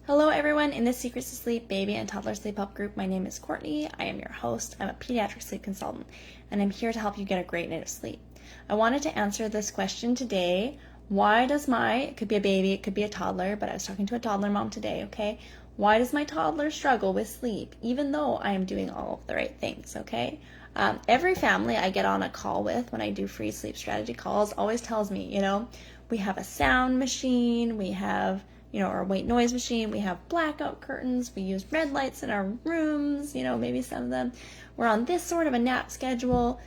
Hello everyone in the Secrets to Sleep Baby and Toddler Sleep Help group. My name is Courtney. I am your host. I'm a pediatric sleep consultant and I'm here to help you get a great night of sleep. I wanted to answer this question today. Why does it could be a baby, it could be a toddler, but I was talking to a toddler mom today, okay? Why does my toddler struggle with sleep even though I am doing all of the right things, okay? Every family I get on a call with when I do free sleep strategy calls always tells me, we have a sound machine, we have our white noise machine, we have blackout curtains, we use red lights in our rooms, maybe some of them. We're on this sort of a nap schedule.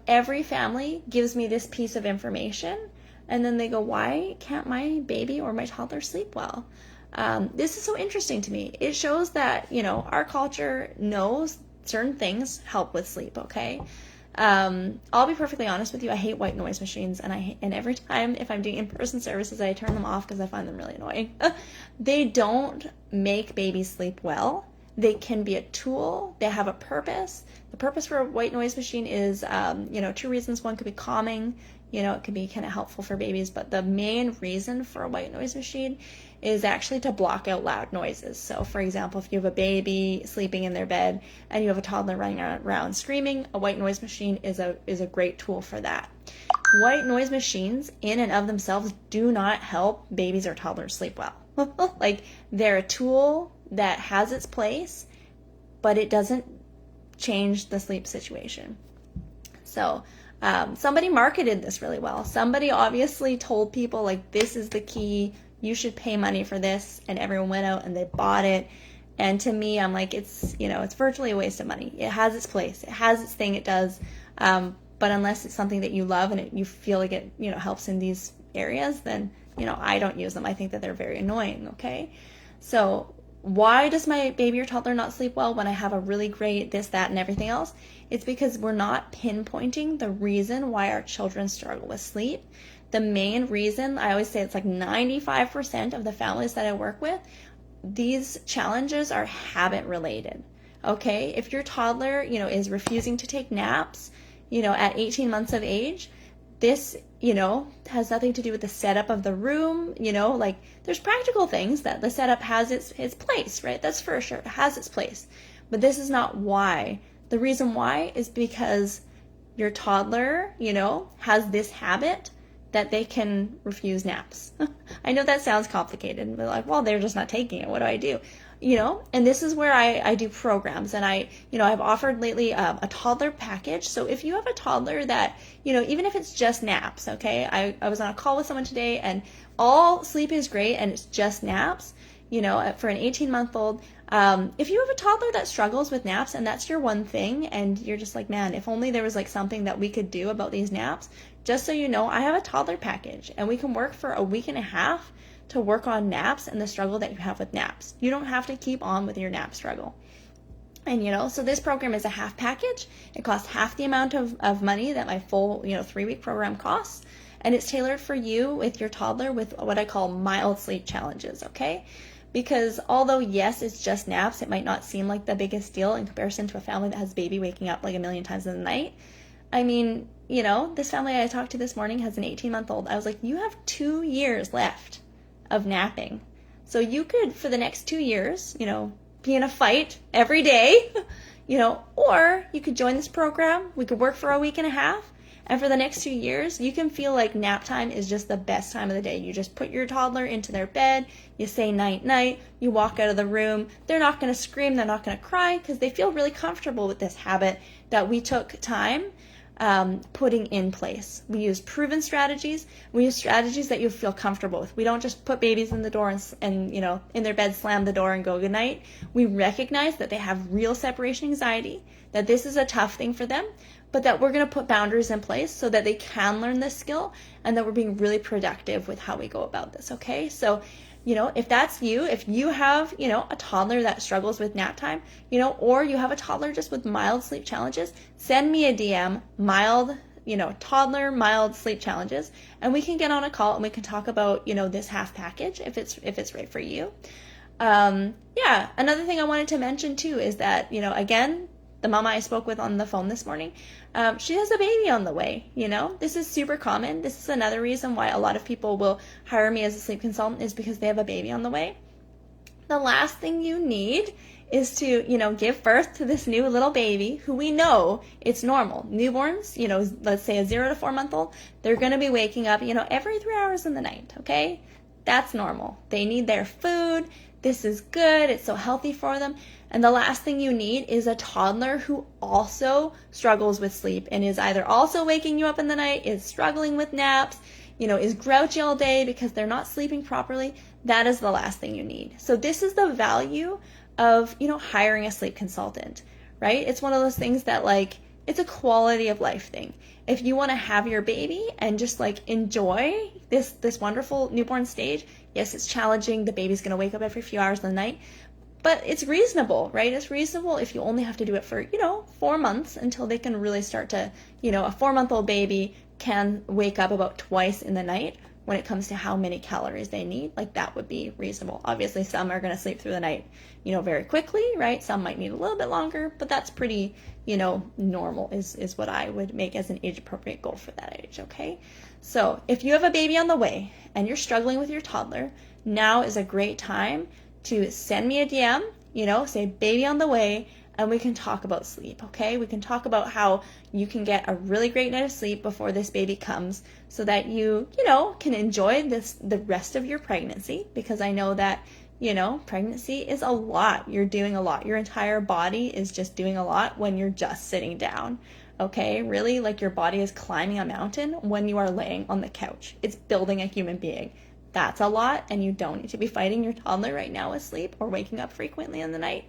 Every family gives me this piece of information, and then they go, why can't my baby or my toddler sleep well? This is so interesting to me. It shows that, our culture knows certain things help with sleep, okay? I'll be perfectly honest with you. I hate white noise machines, and every time if I'm doing in-person services, I turn them off because I find them really annoying. They don't make babies sleep well. They can be a tool. They have a purpose. The purpose for a white noise machine is, two reasons. One could be calming. It could be kind of helpful for babies, but the main reason for a white noise machine is actually to block out loud noises. So for example, if you have a baby sleeping in their bed and you have a toddler running around screaming, a white noise machine is a great tool for that. White noise machines in and of themselves do not help babies or toddlers sleep well. Like, they're a tool that has its place, but it doesn't change the sleep situation. So somebody marketed this really well. Somebody obviously told people, like, this is the key, you should pay money for this, and everyone went out and they bought it. And to me, I'm like, it's virtually a waste of money. It has its place, it has its thing, it does, but unless it's something that you love and you feel like it helps in these areas, then I don't use them. I think that they're very annoying. Okay, so why does my baby or toddler not sleep well when I have a really great this, that, and everything else? It's because we're not pinpointing the reason why our children struggle with sleep. The main reason, I always say it's like 95% of the families that I work with, these challenges are habit related. Okay, if your toddler, is refusing to take naps, at 18 months of age, this, has nothing to do with the setup of the room. Like, there's practical things that the setup has its place, right? That's for sure. It has its place. But this is not why. The reason why is because your toddler, has this habit that they can refuse naps. I know that sounds complicated, but like, well, they're just not taking it. What do I do? And this is where I do programs, and I've offered lately a toddler package. So if you have a toddler that, even if it's just naps, okay, I was on a call with someone today and all sleep is great and it's just naps, for an 18-month-old, if you have a toddler that struggles with naps and that's your one thing and you're just like, man, if only there was like something that we could do about these naps, just so you know, I have a toddler package and we can work for a week and a half to work on naps and the struggle that you have with naps. You don't have to keep on with your nap struggle. And so this program is a half package. It costs half the amount of money that my full 3-week program costs, and it's tailored for you with your toddler with what I call mild sleep challenges. Okay, because although yes, it's just naps, it might not seem like the biggest deal in comparison to a family that has a baby waking up like a million times in the night. I mean, this family I talked to this morning has an 18-month-old. I was like, you have 2 years left of napping. So you could, for the next 2 years, be in a fight every day, or you could join this program. We could work for a week and a half. And for the next 2 years, you can feel like nap time is just the best time of the day. You just put your toddler into their bed, you say night, night, you walk out of the room. They're not going to scream, they're not going to cry because they feel really comfortable with this habit that we took time putting in place. We use proven strategies. We use strategies that you feel comfortable with. We don't just put babies in the door and in their bed, slam the door and go goodnight. We recognize that they have real separation anxiety, that this is a tough thing for them, but that we're going to put boundaries in place so that they can learn this skill and that we're being really productive with how we go about this. Okay, so if that's you, if you have, a toddler that struggles with nap time, or you have a toddler just with mild sleep challenges, send me a DM, toddler mild sleep challenges, and we can get on a call and we can talk about, this half package if it's right for you. Another thing I wanted to mention too is that, again, the mama I spoke with on the phone this morning, she has a baby on the way. This is super common. This is another reason why a lot of people will hire me as a sleep consultant, is because they have a baby on the way. The last thing you need is to, give birth to this new little baby who we know it's normal. Newborns, let's say a 0 to 4 month old, they're going to be waking up, every 3 hours in the night, okay? That's normal. They need their food. This is good. It's so healthy for them. And the last thing you need is a toddler who also struggles with sleep and is either also waking you up in the night, is struggling with naps, is grouchy all day because they're not sleeping properly. That is the last thing you need. So this is the value of, hiring a sleep consultant, right? It's one of those things that it's a quality of life thing. If you want to have your baby and just enjoy this wonderful newborn stage, yes, it's challenging. The baby's going to wake up every few hours of the night, but it's reasonable, right? It's reasonable if you only have to do it for, 4 months until they can really start to, a 4-month-old baby can wake up about twice in the night when it comes to how many calories they need. That would be reasonable. Obviously, some are going to sleep through the night, very quickly, right? Some might need a little bit longer, but that's pretty, normal is what I would make as an age-appropriate goal for that age, okay? So if you have a baby on the way and you're struggling with your toddler, now is a great time to send me a DM, say baby on the way, and we can talk about sleep, okay? We can talk about how you can get a really great night of sleep before this baby comes so that you, can enjoy the rest of your pregnancy, because I know that, pregnancy is a lot. You're doing a lot. Your entire body is just doing a lot when you're just sitting down, okay? Really, your body is climbing a mountain when you are laying on the couch. It's building a human being. That's a lot, and you don't need to be fighting your toddler right now with sleep or waking up frequently in the night.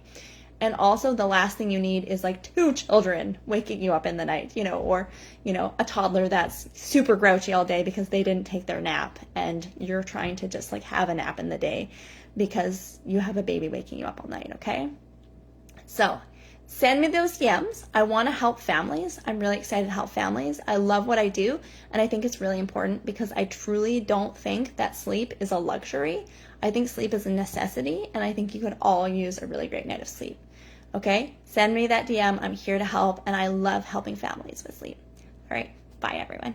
And also the last thing you need is 2 children waking you up in the night, or, a toddler that's super grouchy all day because they didn't take their nap and you're trying to just have a nap in the day because you have a baby waking you up all night, okay? So send me those DMs. I want to help families. I'm really excited to help families. I love what I do, and I think it's really important because I truly don't think that sleep is a luxury. I think sleep is a necessity, and I think you could all use a really great night of sleep. Okay, send me that DM. I'm here to help, and I love helping families with sleep. All right, bye everyone.